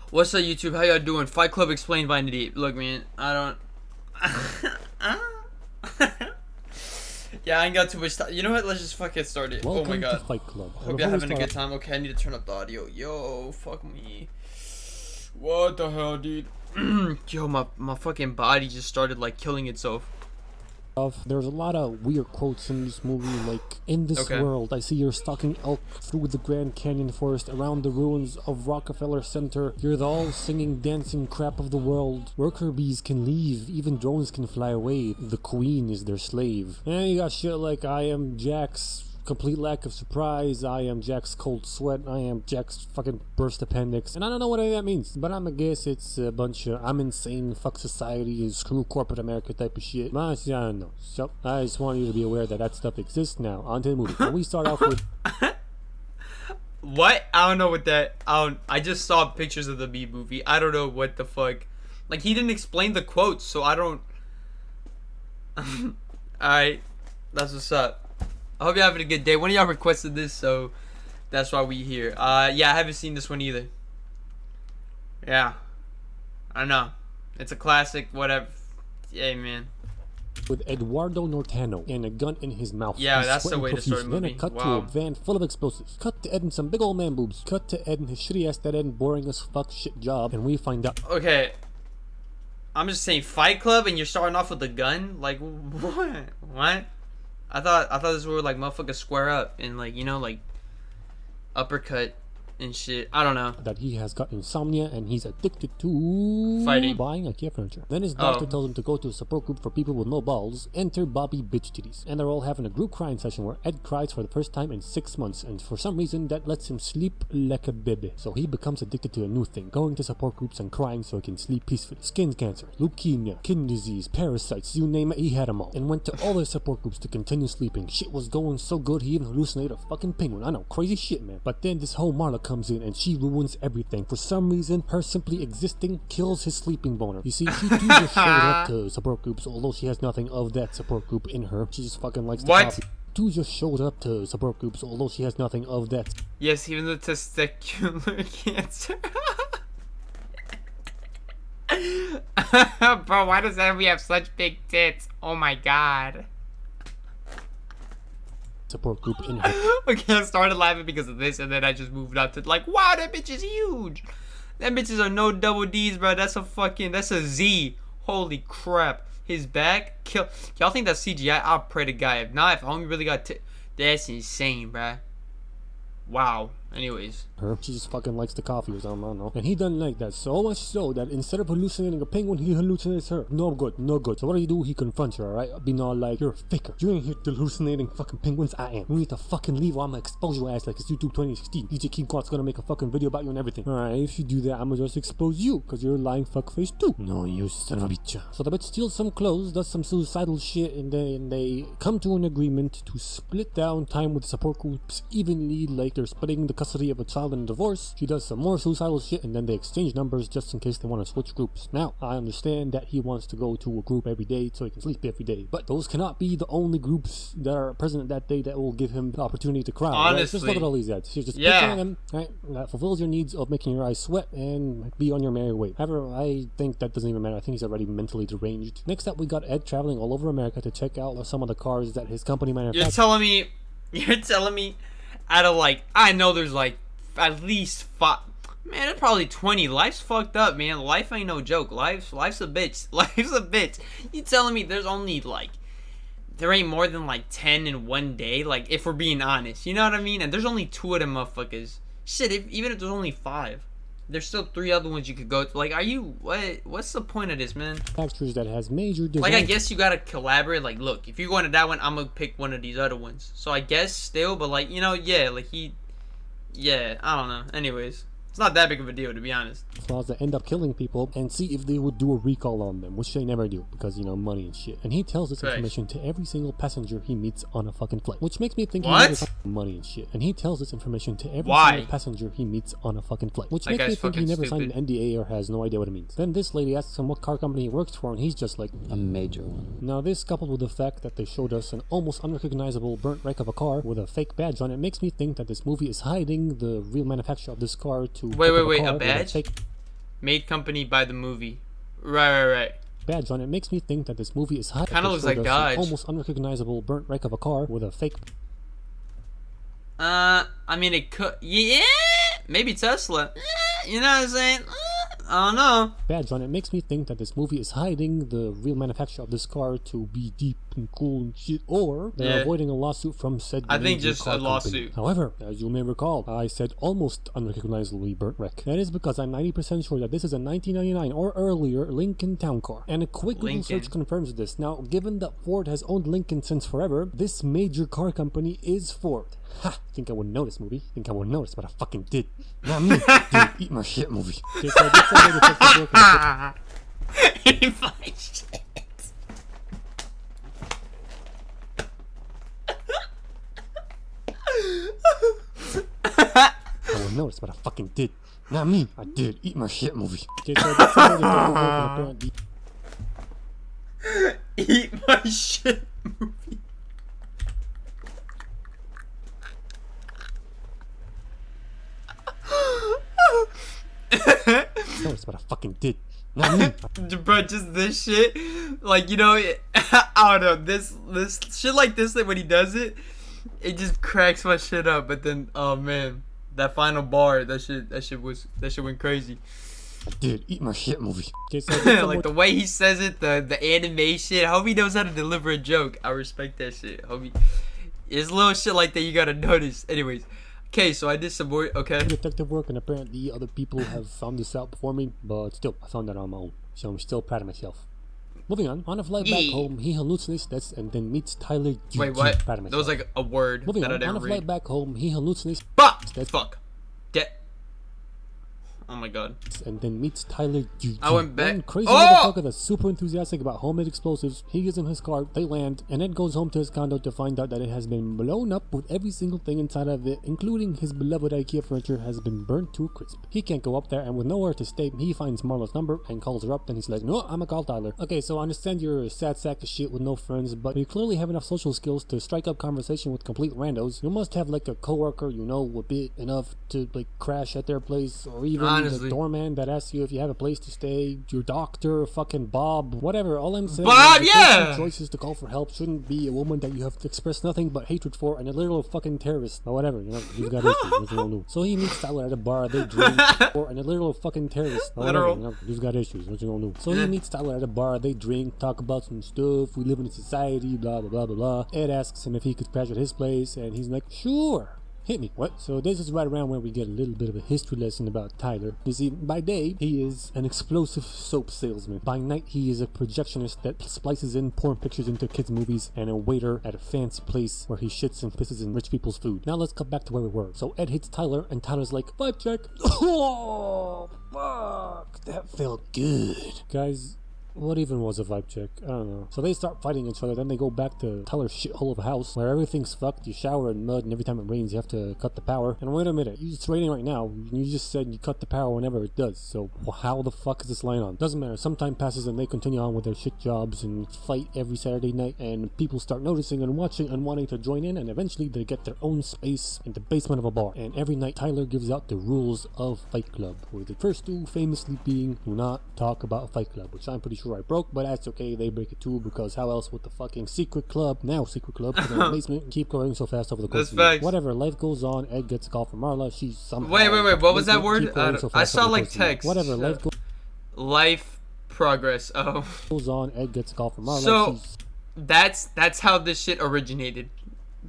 What's up, YouTube? How y'all doing? Fight Club explained by Nadeep. Look, man, I don't. Yeah, I ain't got too much time. You know what? Let's just fucking start it. Welcome Oh my god. to Fight Club. Hope you're having a good time. Okay, I need to turn up the audio. Yo, fuck me. What the hell, dude? Yo, my fucking body just started like killing itself. There's a lot of weird quotes in this movie, like, in this world, I see you're stalking elk through the Grand Canyon forest, around the ruins of Rockefeller Center. You're the all singing, dancing crap of the world. Worker bees can leave, even drones can fly away. The queen is their slave. And you got shit like, I am Jack's complete lack of surprise, I am Jack's cold sweat, I am Jack's fucking burst appendix. And I don't know what any of that means, but I'ma guess it's a bunch of I'm insane, fuck society, screw corporate America type of shit. But I don't know. So I just want you to be aware that that stuff exists now. On to the movie. And we start off with What? I don't know what that. I just saw pictures of the Bee movie. I don't know what the fuck. Like, he didn't explain the quotes, so I don't. Alright, that's what's up. I hope you're having a good day. One of y'all requested this, so that's why we here. Yeah, I haven't seen this one either. Yeah, I know. It's a classic, whatever. Yeah, man. With Eduardo Nortano and a gun in his mouth. Yeah, He's that's the sweating way to start a profusely. movie. Then a cut to Wow. a van full of explosives. Cut to Ed and some big old man boobs. Cut to Ed and his shitty ass dead end boring as fuck shit job, and we find out. Okay. I'm just saying Fight Club and you're starting off with a gun? Like, what? What? I thought this was where like motherfuckers square up and like, you know, like uppercut and shit. I don't know. That he has got insomnia and he's addicted to Fighting. buying IKEA furniture. Then his doctor tells him to go to a support group for people with no balls. Enter Bobby Bitch Titties. And they're all having a group crying session where Ed cries for the first time in 6 months, and for some reason that lets him sleep like a baby. So he becomes addicted to a new thing, going to support groups and crying so he can sleep peacefully. Skin cancer, leukemia, kidney disease, parasites, you name it, he had them all. And went to all their support groups to continue sleeping. Shit was going so good he even hallucinated a fucking penguin. I know, crazy shit, man. But then this whole Marla comes in and she ruins everything. For some reason, her simply existing kills his sleeping boner. You see, she too just showed up to support groups, although she has nothing of that support group in her. She just fucking likes to copy. Two just showed up to support groups, although she has nothing of that. Yes, even the testicular cancer. Bro, why does everybody have such big tits? Oh my god. Support group in her. Okay, I started laughing because of this, and then I just moved on to like, wow, that bitch is huge. That bitch is a no double D's, bro. That's a Z. Holy crap. His back, kill. Y'all think that's CGI? I'll pray to God. If not, if homie really got that's insane, bro. Wow. Anyways. She just fucking likes the coffee or something, I don't know. And he doesn't like that, so much so that instead of hallucinating a penguin, he hallucinates her. No good, no good. So what do? He confronts her, alright? Being all like, you're a faker. You ain't here hallucinating fucking penguins, I am. You need to fucking leave or I'm gonna expose your ass like it's YouTube 2016. DJ King Quad's gonna make a fucking video about you and everything. Alright, if you do that, I'm gonna just expose you, cause you're a lying fuckface too. No, you son of a bitch. So the bitch steals some clothes, does some suicidal shit, and then they come to an agreement to split down time with the support groups evenly, like they're splitting the custody of a child in a divorce. She does some more suicidal shit and then they exchange numbers just in case they want to switch groups. Now, I understand that he wants to go to a group every day so he can sleep every day, but those cannot be the only groups that are present that day that will give him the opportunity to cry. Honestly. Right? Just look at all these ads. She's just picking them, right? That fulfills your needs of making your eyes sweat and be on your merry way. However, I think that doesn't even matter. I think he's already mentally deranged. Next up, we got Ed traveling all over America to check out some of the cars that his company manufactures. You're telling me out of like, I know there's like at least 5, man, there's probably 20. Life's fucked up, man. Life ain't no joke. Life's a bitch. Life's a bitch. You telling me there's only like, there ain't more than like 10 in one day? Like, if we're being honest, you know what I mean? And there's only 2 of them motherfuckers. Shit, even if there's only 5, there's still 3 other ones you could go to. Like, are you, what's the point of this, man? That has major like, I guess you gotta collaborate. Like, look, if you're going to that one, I'm gonna pick one of these other ones. So I guess still, but like, you know, yeah, like yeah, I don't know. Anyways, it's not that big of a deal, to be honest. Flaws that end up killing people and see if they would do a recall on them, which they never do because, you know, money and shit. And he tells this information to every single passenger he meets on a fucking flight, which makes me think he never signed money and shit. And he tells this information to every single passenger he meets on a fucking flight, which makes me think he never signed an NDA or has no idea what it means. Then this lady asks him what car company he works for, and he's just like, a major one. Now this, coupled with the fact that they showed us an almost unrecognizable burnt wreck of a car with a fake badge on it, makes me think that this movie is hiding the real manufacturer of this car to wait, a badge? Made company by the movie. Right. badge on it makes me think that this movie is hot. Kinda looks like Dodge. Almost unrecognizable burnt wreck of a car with a fake. I mean, it could. Yeah, maybe Tesla. You know what I'm saying? I don't know. Badge on it makes me think that this movie is hiding the real manufacturer of this car to be deep and cool and shit, or they're avoiding a lawsuit from said. I think major just car a lawsuit. company. However, as you may recall, I said almost unrecognizably burnt wreck. That is because I'm 90% sure that this is a 1999 or earlier Lincoln Town Car, and a quick Google search confirms this. Now, given that Ford has owned Lincoln since forever, this major car company is Ford. Ha! Think I wouldn't know this movie? Think I wouldn't notice, but I fucking did. Not me. Dude, eat my shit movie. Okay, so I did some detective work and Eat my shit. I wouldn't notice, but I fucking did. Not me. I did. Eat my shit movie. Okay, so I did some detective work and apparently. Eat my shit movie. Notice, but I fucking did. Not me. Bro, just this shit, like, you know, I don't know, this shit like this, like when he does it, it just cracks my shit up. But then, oh man, that final bar, that shit went crazy. I did. Eat my shit movie. Okay, so like the way he says it, the animation, I hope he knows how to deliver a joke. I respect that shit. It's little shit like that you gotta notice. Anyways. Okay, so I did some more, okay. Detective work, and apparently other people have found this out before me, but still, I found that on my own, so I'm still proud of myself. Moving on a flight back home, he hallucinates this and then meets Tyler. Wait, what? That was like a word Moving that I didn't on a flight back home, he hallucinates. Fuck. Oh my god. And then meets Tyler. I went back. One crazy motherfucker that's super enthusiastic about homemade explosives. He gets in his car, they land, and then goes home to his condo to find out that it has been blown up with every single thing inside of it, including his beloved IKEA furniture, has been burnt to a crisp. He can't go up there, and with nowhere to stay, he finds Marla's number and calls her up, and he's like, no, I'm gonna call Tyler. Okay, so I understand you're a sad sack of shit with no friends, but you clearly have enough social skills to strike up conversation with complete randos. You must have like a coworker, you know, a bit enough to like crash at their place, or even the doorman that asks you if you have a place to stay, your doctor, fucking Bob, whatever. All I'm saying Bob, is yeah! choices to call for help shouldn't be a woman that you have to express nothing but hatred for and a literal fucking terrorist, or whatever, you know, he's got issues, you know. So he meets Tyler at a bar, they drink, or and a literal fucking terrorist, or whatever, you know, he's got issues, what you gonna do? So he meets Tyler at a bar, they drink, talk about some stuff, we live in a society, blah blah blah blah blah. Ed asks him if he could crash at his place, and he's like, sure. Hit me. What? So this is right around where we get a little bit of a history lesson about Tyler. You see, by day, he is an explosive soap salesman. By night, he is a projectionist that splices in porn pictures into kids' movies, and a waiter at a fancy place where he shits and pisses in rich people's food. Now let's cut back to where we were. So Ed hits Tyler, and Tyler's like, vibe check. Oh, fuck. That felt good. Guys, what even was a vibe check? I don't know. So they start fighting each other, then they go back to Tyler's shithole of a house where everything's fucked. You shower in mud, and every time it rains you have to cut the power. And wait a minute, it's raining right now. You just said you cut the power whenever it does. So how the fuck is this line on? Doesn't matter. Some time passes and they continue on with their shit jobs and fight every Saturday night, and people start noticing and watching and wanting to join in, and eventually they get their own space in the basement of a bar. And every night Tyler gives out the rules of Fight Club, with the first two famously being do not talk about Fight Club, which I'm pretty sure I broke, but that's okay, they break it too, because how else would the fucking secret club, now secret club, in the basement, keep growing so fast over the course of the year. Whatever, life goes on. Ed gets a call from Marla, she's somehow... Wait, what was that word? I saw like text. Whatever, life progress, goes on, Ed gets a call from Marla, so, that's how this shit originated.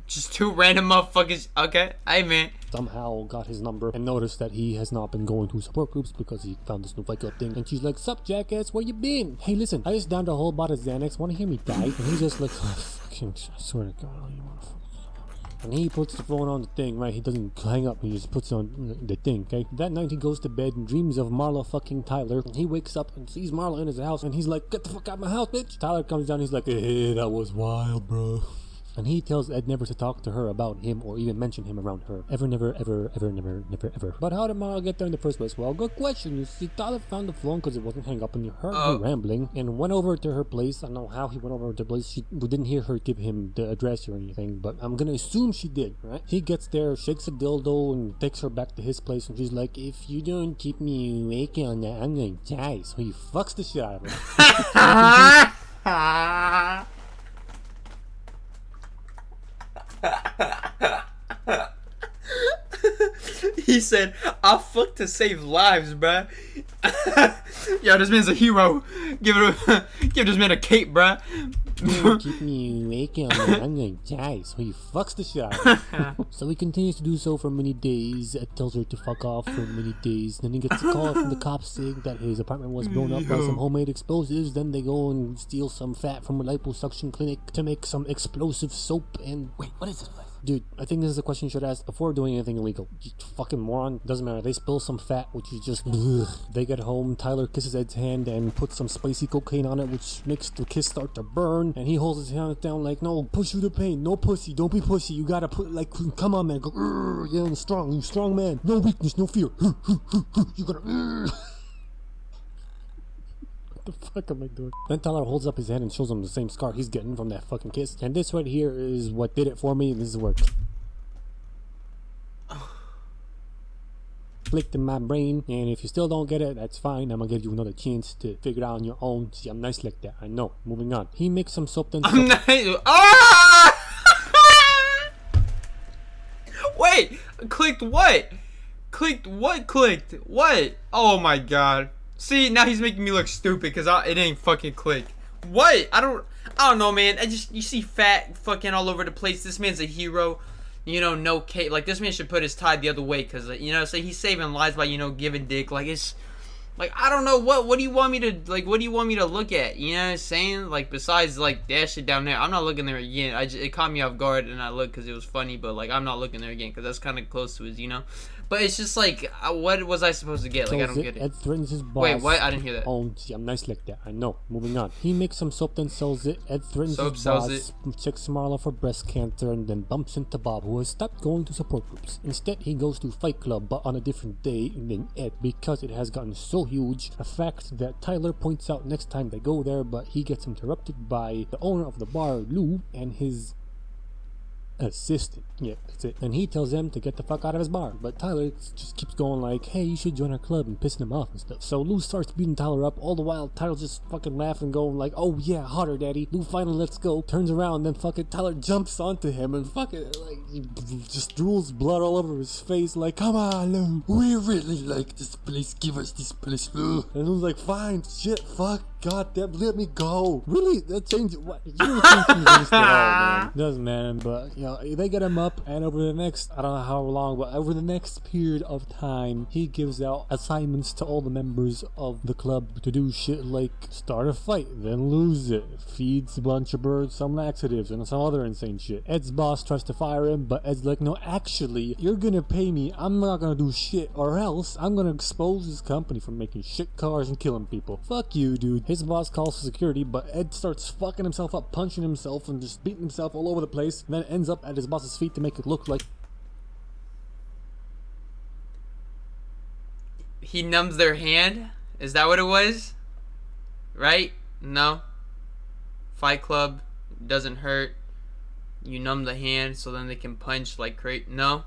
Just two random motherfuckers. Okay, hey man. Somehow got his number and noticed that he has not been going to support groups because he found this new Fight Club thing. And she's like, sup jackass, where you been? Hey listen, I just downed a whole bottle of Xanax, wanna hear me die? And he's just like, oh, fucking, I swear to God, you motherfucker. And he puts the phone on the thing, right? He doesn't hang up, he just puts it on the thing, okay? That night he goes to bed and dreams of Marla fucking Tyler. And he wakes up and sees Marla in his house and he's like, get the fuck out of my house, bitch. Tyler comes down, he's like, hey, that was wild, bro. And he tells Ed never to talk to her about him or even mention him around her. Ever, never, ever, ever, never, never, ever. But how did Marla get there in the first place? Well, good question. You see, Tyler found the phone because it wasn't hang up and you heard her rambling and went over to her place. I don't know how he went over to the place. We didn't hear her give him the address or anything, but I'm gonna assume she did, right? He gets there, shakes a dildo, and takes her back to his place, and she's like, if you don't keep me awake on that, I'm gonna die. So he fucks the shit out of her. He said, "I'll fuck to save lives, bruh." Yo, this man's a hero. Give this man a cape, bruh. Keep me awake on that, I'm gonna die. So he fucks the shit out of her. So he continues to do so for many days. Ed tells her to fuck off for many days. Then he gets a call from the cops saying that his apartment was blown up by some homemade explosives. Then they go and steal some fat from a liposuction clinic to make some explosive soap. And wait, what is this place? Dude, I think this is a question you should ask before doing anything illegal. You fucking moron. Doesn't matter. They spill some fat, which is just ugh. They get home. Tyler kisses Ed's hand and puts some spicy cocaine on it, which makes the kiss start to burn. And he holds his hand down like, no, push through the pain. No pussy. Don't be pussy. You gotta put, like, come on, man. Go, you're strong. You strong man. No weakness. No fear. You gotta. The fuck am I doing? Then Tyler holds up his hand and shows him the same scar he's getting from that fucking kiss. And this right here is what did it for me. This is where it clicked in my brain. And if you still don't get it, that's fine. I'm gonna give you another chance to figure it out on your own. See, I'm nice like that. I know. Moving on. He makes some soap then. I'm nice. Ah! Wait, clicked what? Clicked what? Clicked what? Oh my god. See, now he's making me look stupid because it ain't fucking click. What? I don't know, man. You see fat fucking all over the place. This man's a hero. You know, no cape. Like, this man should put his tie the other way because, you know, so he's saving lives by, you know, giving dick. Like, it's, like, I don't know. What do you want me to, like, what do you want me to look at? You know what I'm saying? Like, besides, like, that shit down there. I'm not looking there again. It caught me off guard and I looked because it was funny. But, like, I'm not looking there again because that's kind of close to his, you know? But it's just like, what was I supposed to get? Like, I don't get it. Ed threatens his boss. Wait, what? I didn't hear that. Oh, see, I'm nice like that. I know. Moving on. He makes some soap, then sells it. Ed threatens his boss, checks Marla for breast cancer, and then bumps into Bob, who has stopped going to support groups. Instead, he goes to Fight Club, but on a different day than Ed, because it has gotten so huge. A fact that Tyler points out next time they go there, but he gets interrupted by the owner of the bar, Lou, and his assistant. Yeah, that's it. And he tells them to get the fuck out of his bar, but Tyler just keeps going like, hey, you should join our club, and pissing him off and stuff. So Lou starts beating Tyler up, all the while Tyler just fucking laughing, going like, oh yeah, hotter daddy. Lou finally lets go, turns around, and then fucking Tyler jumps onto him and fucking like he just drools blood all over his face like, come on Lou, we really like this place, give us this place. Ugh. And Lou's like, fine, shit, fuck, goddamn, let me go. Really? That changes what? You don't think he's at all, man. Doesn't matter, but you know, they get him up, and over the next, I don't know how long, but over the next period of time, he gives out assignments to all the members of the club to do shit like start a fight, then lose it, feeds a bunch of birds some laxatives, and some other insane shit. Ed's boss tries to fire him, but Ed's like, no, actually, you're gonna pay me, I'm not gonna do shit, or else I'm gonna expose this company for making shit cars and killing people. Fuck you, dude. His boss calls for security, but Ed starts fucking himself up, punching himself, and just beating himself all over the place, and then ends up at his boss's feet to make it look like he numbs their hand? Is that what it was? Right? No. Fight Club doesn't hurt. You numb the hand so then they can punch like crazy. No.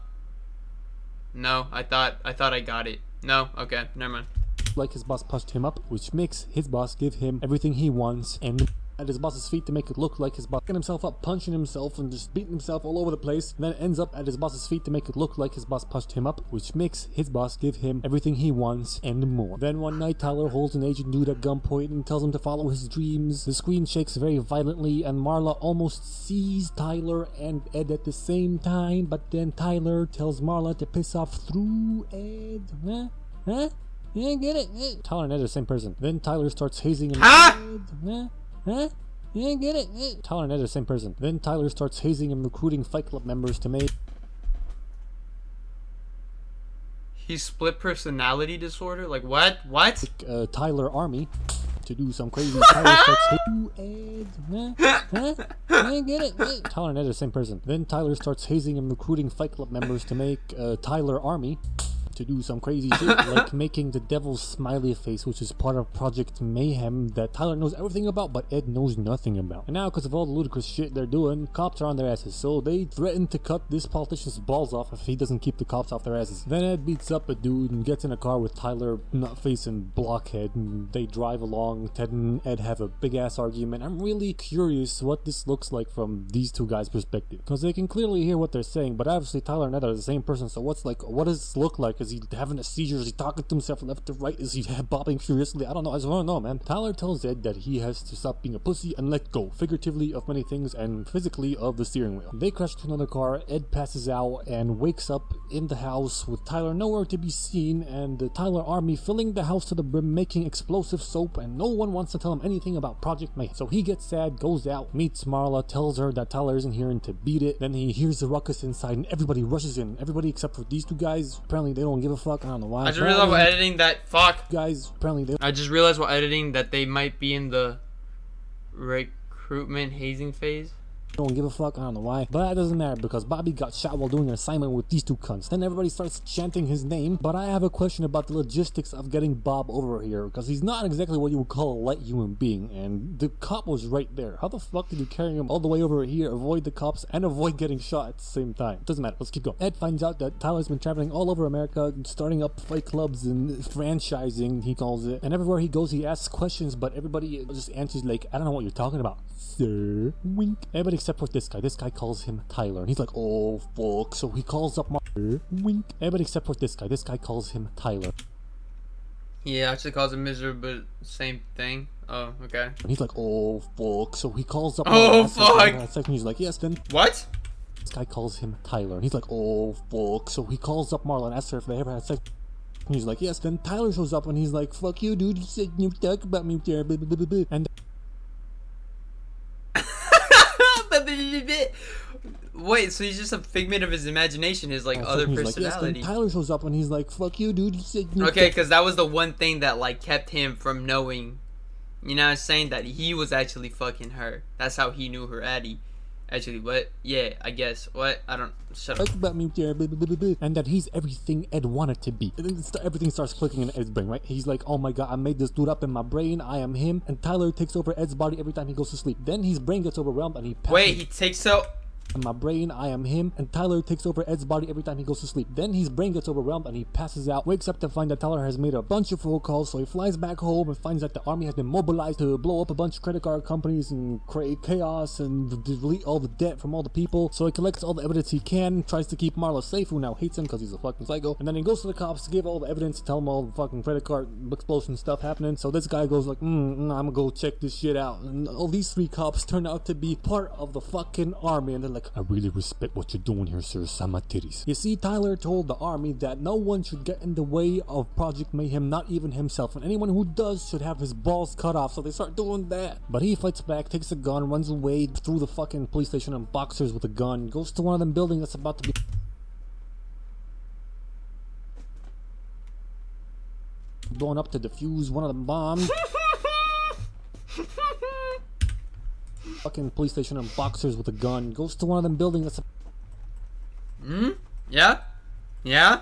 No, I thought I got it. No, okay, never mind. Like his boss punched him up, which makes his boss give him everything he wants, and at his boss's feet to make it look like his boss getting himself up, punching himself, and just beating himself all over the place, and then ends up at his boss's feet to make it look like his boss punched him up, which makes his boss give him everything he wants and more. Then one night, Tyler holds an agent dude at gunpoint and tells him to follow his dreams. The screen shakes very violently, and Marla almost sees Tyler and Ed at the same time, but then Tyler tells Marla to piss off through Ed. Huh? Yeah, get it. Tyler and Ed are the same person. Then Tyler starts hazing him. Huh? Yeah, get it. Tyler and Ed are the same person. Then Tyler starts hazing and recruiting Fight Club members to make... He's split personality disorder? Like, what? What? Tyler Army to do some crazy Tyler starts Ed, I get it. What? Tyler and Ed are the same person. Then Tyler starts hazing and recruiting Fight Club members to make a Tyler army to do some crazy shit, like making the devil's smiley face, which is part of Project Mayhem that Tyler knows everything about, but Ed knows nothing about. And now, because of all the ludicrous shit they're doing, cops are on their asses, so they threaten to cut this politician's balls off if he doesn't keep the cops off their asses. Then Ed beats up a dude and gets in a car with Tyler, Nutface, and Blockhead, and they drive along. Ted and Ed have a big-ass argument. I'm really curious what this looks like from these two guys' perspective, because they can clearly hear what they're saying, but obviously Tyler and Ed are the same person, so what does this look like? Is he having a seizure? Is he talking to himself left to right? Is he bobbing furiously? I don't know. I just want to know, man. Tyler tells Ed that he has to stop being a pussy and let go, figuratively of many things and physically of the steering wheel. They crash into another car. Ed passes out and wakes up in the house with Tyler nowhere to be seen, and the Tyler army filling the house to the brim, making explosive soap, and no one wants to tell him anything about Project Mayhem. So he gets sad, goes out, meets Marla, tells her that Tyler isn't here and to beat it. Then he hears the ruckus inside and everybody rushes in. Everybody except for these two guys. Apparently they don't give a fuck. I don't know why. I just realized while editing that I just realized while editing that they might be in the recruitment hazing phase. Don't give a fuck, I don't know why, but that doesn't matter because Bobby got shot while doing an assignment with these two cunts. Then everybody starts chanting his name, but I have a question about the logistics of getting Bob over here, because he's not exactly what you would call a light human being, and the cop was right there. How the fuck did you carry him all the way over here, avoid the cops, and avoid getting shot at the same time? Doesn't matter, let's keep going. Ed finds out that Tyler's been traveling all over America, starting up fight clubs and franchising, he calls it, and everywhere he goes he asks questions, but everybody just answers like, I don't know what you're talking about, sir. Wink. Everybody except for this guy calls him Tyler, and he's like, oh fuck, so he calls up Wink. Everybody except for this guy calls him Tyler. He actually calls him Miser, but same thing. Oh, okay. And he's like, oh fuck, so he calls up oh fuck, second he's like, yes, then what? This guy calls him Tyler, and he's like, oh fuck, so he calls up Marla and asks her if they ever had sex. And he's like, yes, then Tyler shows up and he's like, fuck you dude, you said you talk about me there, and wait, so he's just a figment of his imagination, his like other personality. Like, yes, Tyler shows up and he's like, fuck you dude, you said you okay, because that was the one thing that like kept him from knowing, you know what I'm saying, that he was actually fucking her. That's how he knew her Addie. Actually, what? Yeah, I guess. What? I don't... Shut up. About me there, and that he's everything Ed wanted to be. Everything starts clicking in Ed's brain, right? He's like, oh my god, I made this dude up in my brain. I am him. And Tyler takes over Ed's body every time he goes to sleep. Then his brain gets overwhelmed and he passes. Wait, he takes out... In my brain, I am him, and Tyler takes over Ed's body every time he goes to sleep. Then his brain gets overwhelmed and he passes out, wakes up to find that Tyler has made a bunch of phone calls, so he flies back home and finds that the army has been mobilized to blow up a bunch of credit card companies and create chaos and delete all the debt from all the people. So he collects all the evidence he can, tries to keep Marla safe, who now hates him because he's a fucking psycho, and then he goes to the cops to give all the evidence, tell them all the fucking credit card explosion stuff happening. So this guy goes like, I'm gonna go check this shit out, and all these three cops turn out to be part of the fucking army, and they're like, I really respect what you're doing here, sir. Sama titties. You see, Tyler told the army that no one should get in the way of Project Mayhem, not even himself, and anyone who does should have his balls cut off, so they start doing that. But he fights back, takes a gun, runs away through the fucking police station and boxers with a gun, goes to one of them buildings that's about to be blown up to defuse one of them bombs. Fucking police station and boxers with a gun, goes to one of them buildings that's yeah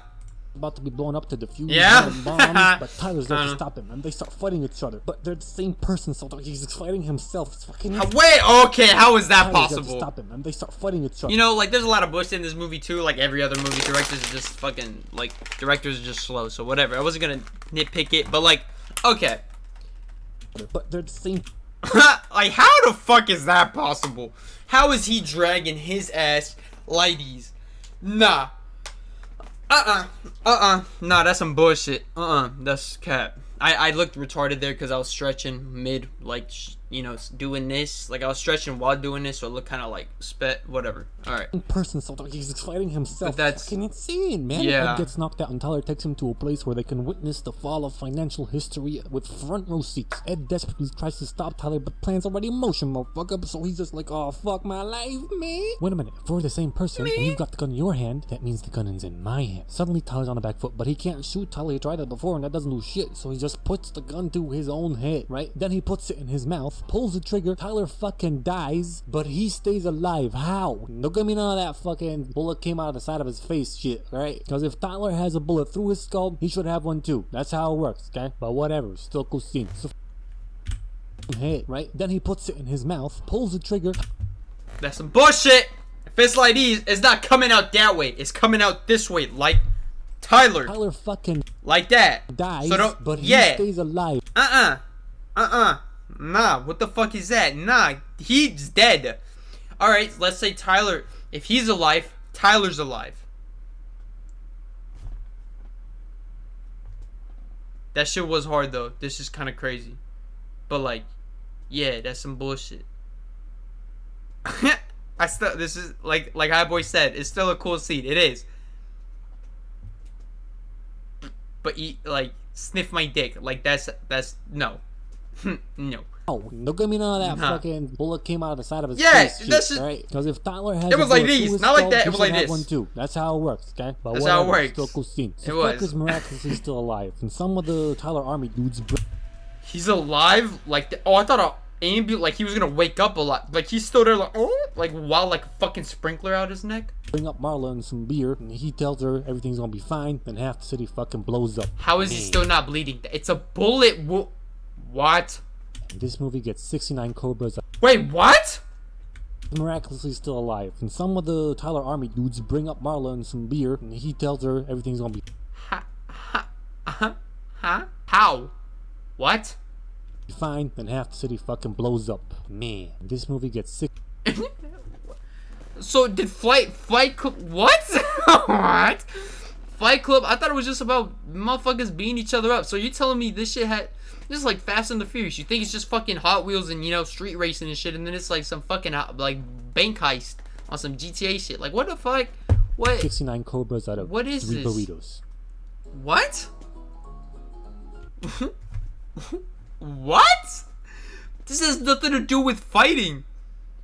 about to be blown up to defuse yeah one of them bombs, but Tyler's there to stop him, and they start fighting each other, but they're the same person, so he's fighting himself. It's fucking wait, okay, how is that Tyler's possible? there to stop him, and they start fighting each other. You know, like, there's a lot of bullshit in this movie too, like every other movie. Directors are just fucking, like, directors are just slow, so whatever. I wasn't gonna nitpick it, but like, okay. But they're the same. Like, how the fuck is that possible? How is he dragging his ass ladies? Nah. Nah, that's some bullshit. That's cap. I looked retarded there because I was stretching mid, like, you know, doing this. Like I was stretching while doing this, so it looked kind of like spit. Whatever. All right. Person, so he's fighting himself. But that's- fucking insane, man. Yeah. Ed gets knocked out and Tyler takes him to a place where they can witness the fall of financial history with front row seats. Ed desperately tries to stop Tyler, but plan's already in motion, motherfucker. So he's just like, oh, fuck my life, man. Wait a minute. If we're the same person and you've got the gun in your hand, that means the gun is in my hand. Suddenly Tyler's on the back foot, but he can't shoot Tyler. He tried that before and that doesn't do shit. So he just puts the gun to his own head, right? Then he puts it in his mouth, pulls the trigger. Tyler fucking dies, but he stays alive. How? Don't give me none of that fucking bullet came out of the side of his face shit, right? Because if Tyler has a bullet through his skull, he should have one too. That's how it works, okay? But whatever, still cool scene. So head, right? Then he puts it in his mouth, pulls the trigger. That's some bullshit. If it's like these, it's not coming out that way. It's coming out this way, like Tyler. Tyler fucking Like that. dies, So don't. but he Yeah. stays alive. Nah, what the fuck is that? Nah, he's dead. Alright, let's say Tyler, if he's alive, Tyler's alive. That shit was hard though. This is kind of crazy. But like, yeah, that's some bullshit. This is like High Boy said, it's still a cool scene. It is. But like, sniff my dick. Like that's no. No. Oh, don't give me none of that Nah. fucking bullet came out of the side of his Yeah, face that's shit, just- right? Because if Tyler has It was a like bullet through these, his not like skull, that, he it was should like have this. one too. That's how it works, okay? But That's how it whatever, works. Still cool scene. So It was. Fucker's miraculously still alive, and some of the Tyler Army dudes He's alive? Like, oh, I thought a ambulance, like he was gonna wake up a lot. Like he's still there, like, oh, like while like a fucking sprinkler out his neck. bring up Marla and some beer, and he tells her everything's gonna be fine. Then half the city fucking blows up. How is he still not bleeding? It's a bullet. What? And this movie gets 69 Cobras. Wait, what? Miraculously still alive, and some of the Tyler Army dudes bring up Marla and some beer, and he tells her everything's gonna be How? What? fine. Then half the city fucking blows up. Man, this movie gets sick. So did Fight Club? What? What? Fight Club? I thought it was just about motherfuckers beating each other up. So you telling me this shit had? This is like Fast and the Furious. You think it's just fucking Hot Wheels and, you know, street racing and shit, and then it's like some fucking like bank heist on some GTA shit. Like what the fuck? What? 69 Cobras out of What is 3 this? burritos. What? What? This has nothing to do with fighting.